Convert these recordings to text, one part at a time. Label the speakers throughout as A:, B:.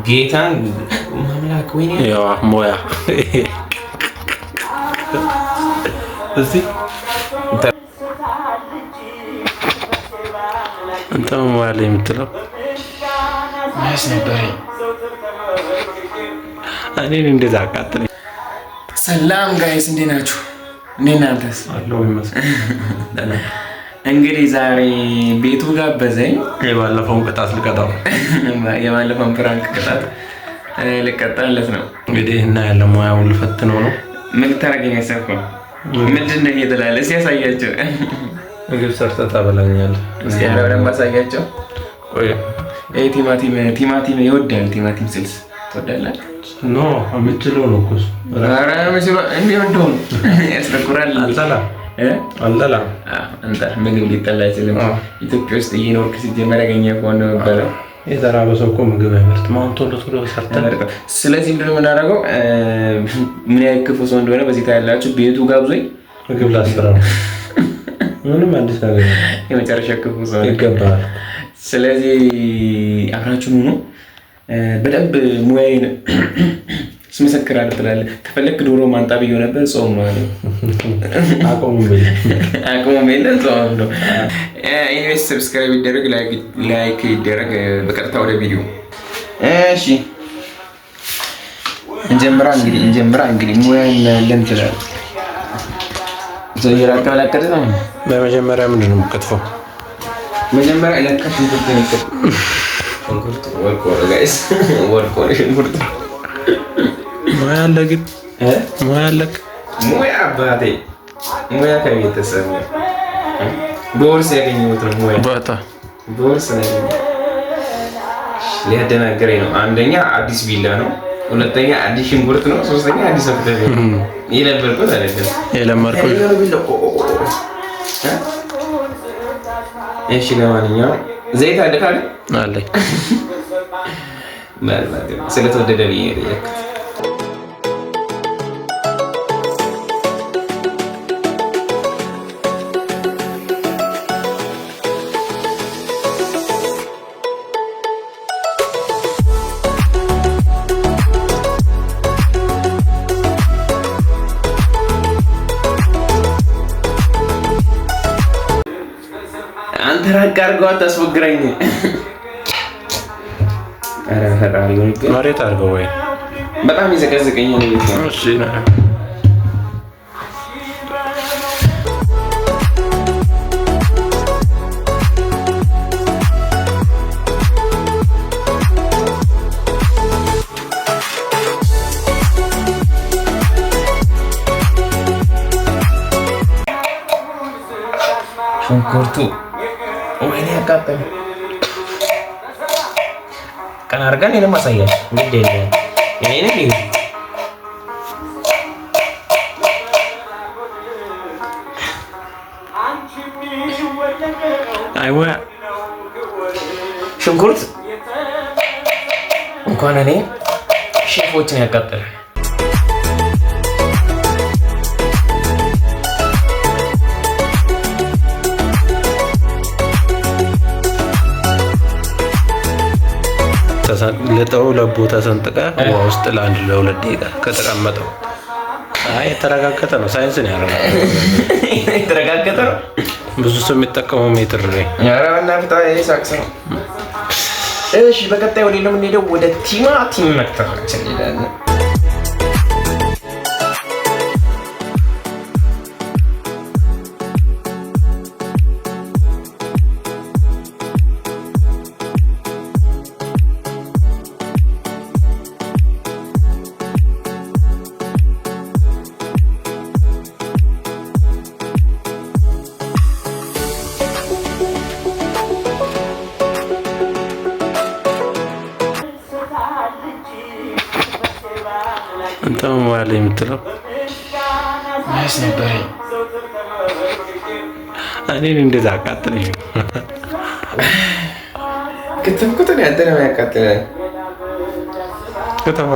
A: ጌታን ማምላክ ወይኔ
B: ያው ሞያ እዚህ አንተ ሞያ ላይ የምትለው
A: ማስ ነበር።
B: እኔን እንደዛ አቃጥለኝ።
A: ሰላም ጋይስ እንዴት ናችሁ? እንዴት ናችሁስ?
B: አለው ይመስል
A: እንግዲህ ዛሬ ቤቱ ጋበዘኝ።
B: የባለፈውን ቅጣት ልቀጣው
A: የባለፈውን ፕራንክ ቅጣት ልቀጣለት ነው።
B: እንግዲህ እና ያለ ሙያውን ልፈትነው ነው።
A: ምን ታረገኝ ያሰብከው ምንድን ነው እየተላለ ሲያሳያቸው
B: ምግብ ሰርተህ ታበላኛለህ።
A: እስኪ ያለው ደግሞ አሳያቸው።
B: ቆይ
A: ቲማቲም ይወዳል። ቲማቲም ስልስ ትወዳለህ?
B: ኖ አምጥለው ነው እኮ
A: ኧረ መስሎ እንዲወደው ያስጠቁራል።
B: አልጠላ
A: አንተ ምግብ ሊጠላ አይችልም። ኢትዮጵያ ውስጥ እየኖርክ ሲጀመር ያገኘ ከሆነ ነበረ
B: የተራበ ሰው እኮ ምግብ አይመርጥም። አሁን ቶሎ ሰርተን
A: ስለዚህ ምንድን ነው የምናደርገው? ምን ያህል ክፉ ሰው እንደሆነ በዚህ ታያላችሁ። ቤቱ ጋብዞኝ
B: ምግብ ላስራ ነው። ምንም አዲስ ነገር
A: የመጨረሻ ክፉ ሰው
B: ይገባል።
A: ስለዚህ አብራችሁን ሁኑ። በደንብ ሙያዬን ስመሰክራለሁ ትላለህ። ከፈለክ ዶሮ ማንጣብ ይሆን ነበር። ጾም ነው አለ አቆም በለ ጾም ነው። ኢንቨስት ሰብስክራይብ ይደረግ፣ ላይክ ይደረግ። በቀጥታ ወደ ቪዲዮ እሺ እንጀምራ። እንግዲህ ሙያዬን እናያለን ትላለህ። ዘይራ ተመለከተ ነው።
B: በመጀመሪያ ምንድነው የምትከትፈው?
A: መጀመሪያ ለካሽ ሽንኩርት ወልቆ ጋይስ ወልቆ ሽንኩርት
B: ሙያ አለ ግን ሙያ አለክ።
A: ሙያ አባቴ ሙያ ከቤተሰብ በወርስ ያገኘሁት ነው። ሙያ በወርስ ነው ሊያደናግረኝ ነው። አንደኛ አዲስ ቢላ ነው፣ ሁለተኛ አዲስ ሽንኩርት ነው፣ ሶስተኛ አዲስ ወቅት ነው። የለበርኩት አይደለም የለመርኩት። እሺ ለማንኛውም ዘይት አለ ካለ
B: አለኝ
A: ማለት ስለተወደደ ብዬ የጠየኩት። አንተ ራቅ አድርገው አታስወግረኝ። ኧረ ፈጣሪ ወይ
B: መሬት አድርገው ወይ
A: በጣም ይዘቀዝቀኝ ነው።
B: እሺ
A: ሽንኩርቱ ወይኔ ያቃጠለ ቀን አድርገን እኔንም አሳያለሁ። ግድ የለም እኔንም ይሁን
B: አይዋ
A: ሽንኩርት እንኳን እኔ ሼፎችን ያቃጠለ
B: ለጠው ለቦታ ሰንጥቀ ውሃ ውስጥ ለአንድ ለሁለት ደቂቃ ከተቀመጠው የተረጋገጠ ነው። ሳይንስ ነው ያደረገው።
A: የተረጋገጠ ነው።
B: ብዙ ሰው የሚጠቀመው ሜትር ነው።
A: ኧረ በእናትህ ይሄ ሳክስ ነው። እሺ በቀጣይ ወደ ነው የምንሄደው። ወደ ቲማቲም መክተፋችን እንሄዳለን።
B: አንተ ሙያ ላይ የምትለው
A: ማስ ነበር።
B: እኔን እንደዛ አቃጥለኝ።
A: ክትፍኩት ነው ያንተ ነው ያቃጥለኝ።
B: ከተማ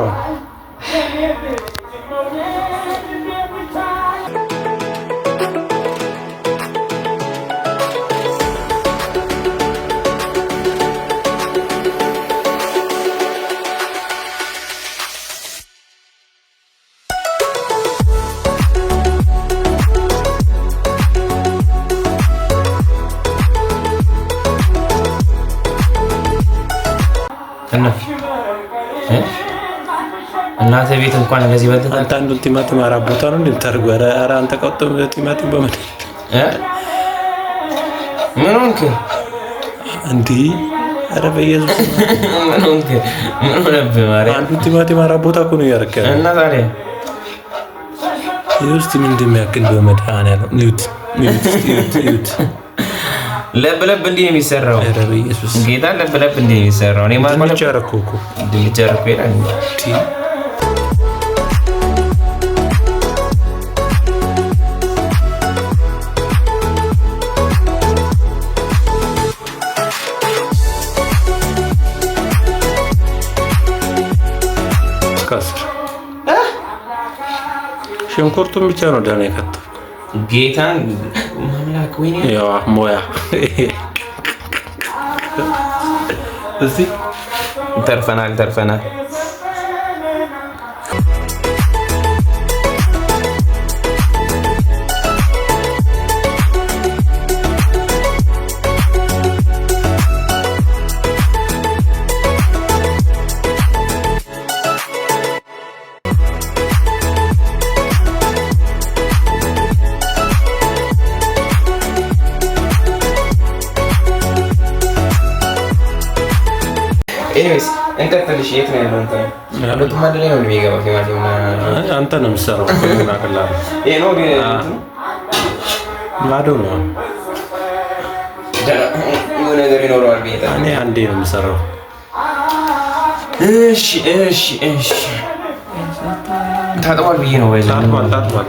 C: እናንተ ቤት እንኳን እንደዚህ በልተህ
B: አንተ አንዱን ቲማቲም አራት ቦታ ነው እንደምታርገው። ኧረ አንተ ቀጥም ቲማቲም በመድ
C: ምን ሆንክ
B: እንዴ? ኧረ በኢየሱስ
C: ምን ሆንክ? ምን ሆነብህ? ማርያም
B: አንዱን ቲማቲም አራት ቦታ እኮ ነው ያረከው።
C: እና ታዲያ
B: ይውስጥ ምን እንደሚያክል በመድኃኒዓለም ኒውት
C: ለብ እንዲህ ነው የሚሰራው።
B: ኧረ በኢየሱስ
C: ጌታ ለብ እንዲህ ነው የሚሰራው። እኔ ማለት
B: ድንች አደረኩህ እኮ
C: ድንች አደረኩህ ይላል።
B: ሽንኩርቱን ብቻ ነው ደህና የከተፍኩት።
C: ጌታን ማምላክ ወይኔ
B: ያው ሞያ እስቲ
C: ተርፈናል። ኤኒዌይስ እንቀጥልሽ። የት ነው ያለው? ሁለቱም አንድ ላይ ነው የሚገባው። ቲማቲም
B: አንተ ነው የምትሰራው።
C: ይሄ ነው
B: ማዶ ነው
C: የሆነ ነገር ይኖረዋል ብዬ
B: እኔ አንዴ ነው የምሰራው።
C: እሺ ታጥቧል ብዬ ነው ወይ
B: ታጥቧል።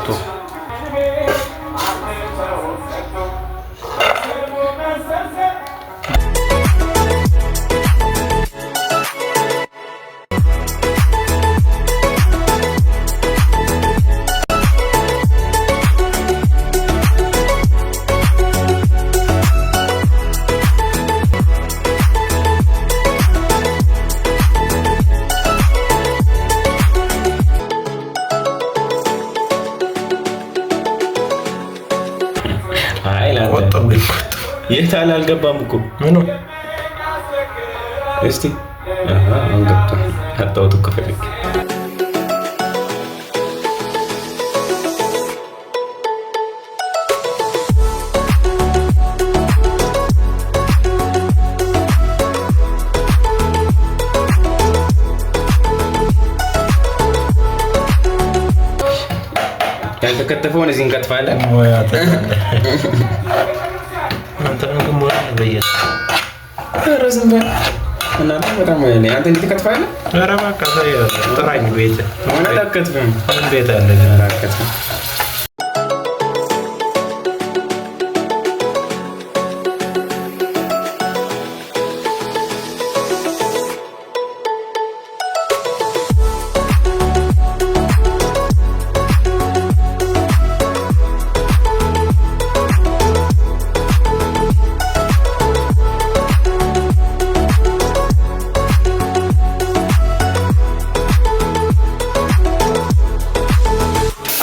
C: የት አለ? አልገባም እኮ
B: ምኑ
C: እስቲ አሁን ገብቷል። አጣሁት እኮ ፈልጌ ያልተከተፈውን እዚህ እንከትፋለን። እናንተ በጣም አንተ እንዴት ትከትፋለህ?
B: ኧረ እባክህ ጥራኝ። ቤት
C: እውነት አትከትፍም?
B: ቤት አለ ግን አትከትፍም።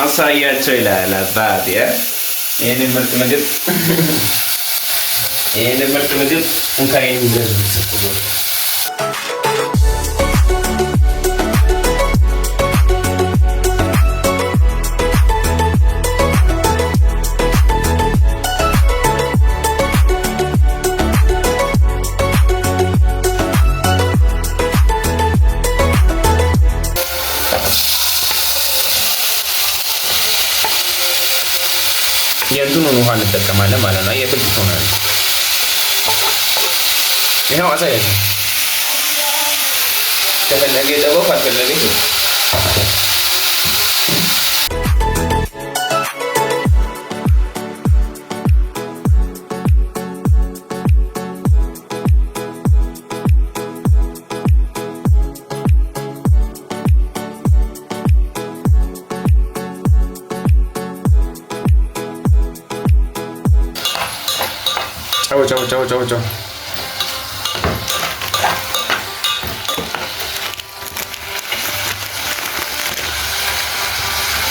C: አሳያቸው ይላል አባቴ። ይሄንን ምርጥ ምግብ እንካይ ይዘዙ ተሰጥቶ የእንትኑን ውሃ እንጠቀማለን ማለት ነው። የፍልፍል ሆነ ይሄው አሳያችሁ። ከፈለገ የጠበው ካልፈለገ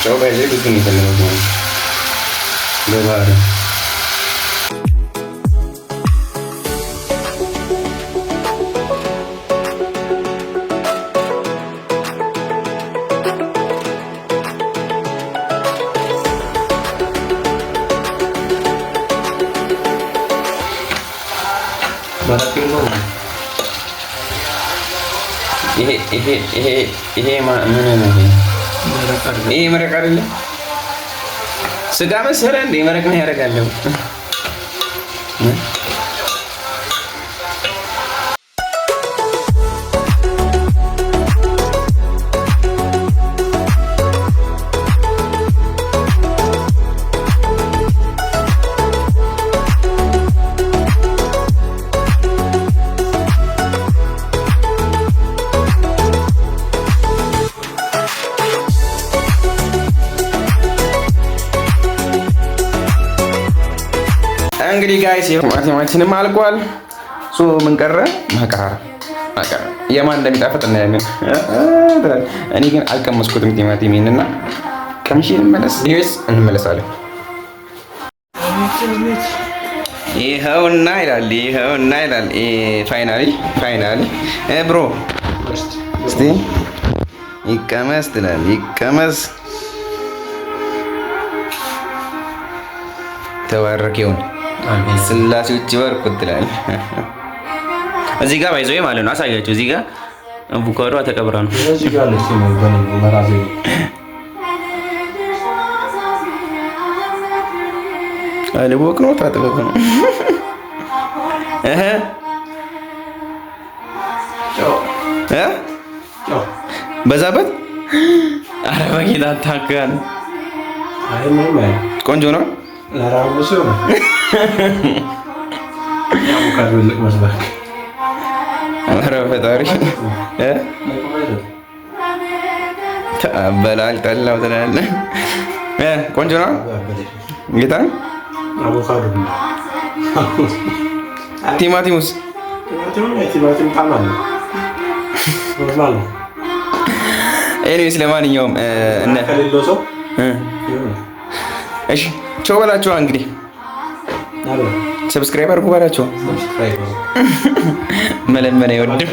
C: ጨው በዚህ ብዙ የሚፈልገው በባህር ይሄ ምን ነው? ይሄ መረቅ አይደለም ስጋ መሰለ እንደ መረቅ ነው ያደርጋለሁ። እንግዲህ ጋይስ ቲማቲማችንም አልቋል። ምን ቀረ? ማቃራ የማን እንደሚጣፍጥ እናያለን። እኔ ግን አልቀመስኩትም ቲማቲሜን እና ቀምሼ እንመለሳለን። ይኸውና ይላል ፋይናሊ ብሮ እስቲ ይቀመስ ትላለህ። ይቀመስ ተባረከውን ስላሴዎች ይባርኩት ትላለህ። እዚህ ጋር ባይዘው ማለት ነው። አሳያቸው። እዚህ ጋር አቮካዶ ተቀብራ ነው። እዚህ ጋር ለሲ ነው መራዜ አለ ወቅ ነው ታጥበቅ ነው በዛበት ኧረ በጌታ ታካን ቆንጆ ነው። ለራሱ ነው ያው ካሉልክ መስባክ ኧረ ፈጣሪ ተበላል ጠላው ትላለህ። ቆንጆ ነው ጌታ አቮካዶ ቲማቲሙስ ቲማቲም ታማኝ ኖርማል ነው። ኤኒዌይስ ለማንኛውም እነ ከሌለው ሰው እሺ ቻው በላቸው። እንግዲህ ሰብስክራይብ አድርጉ በላቸው። መለመን አይወድም።